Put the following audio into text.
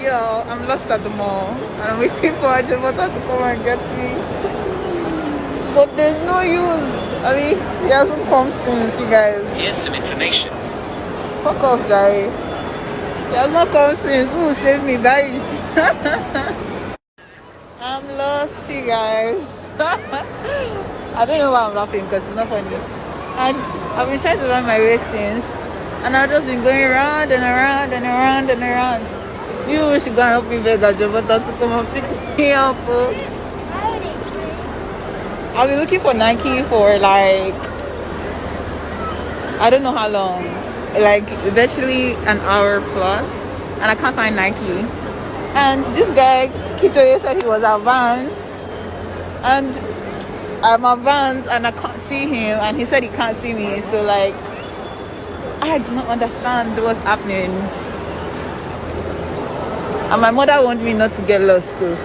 Yo, I'm lost at the mall and I'm waiting for a Jabata to come and get me. But there's no use. I mean, he hasn't come since, you guys. Here's some information. Fuck off, Jare. He has not come since. Who will save me, guys? I'm lost, you guys. I don't know why I'm laughing because it's not funny. And I've been trying to learn my way since. And I've just been going around and around and around and around. You should go and help me beg Ajabata to come and pick me up. I'll be looking for Nike for like, I don't know how long. Like virtually an hour plus. And I can't find Nike. And this guy, Kitoye, said he was advanced. And I'm advanced and I can't see him. And he said he can't see me. So like, I do not understand what's happening. And my mother wants me not to get lost too.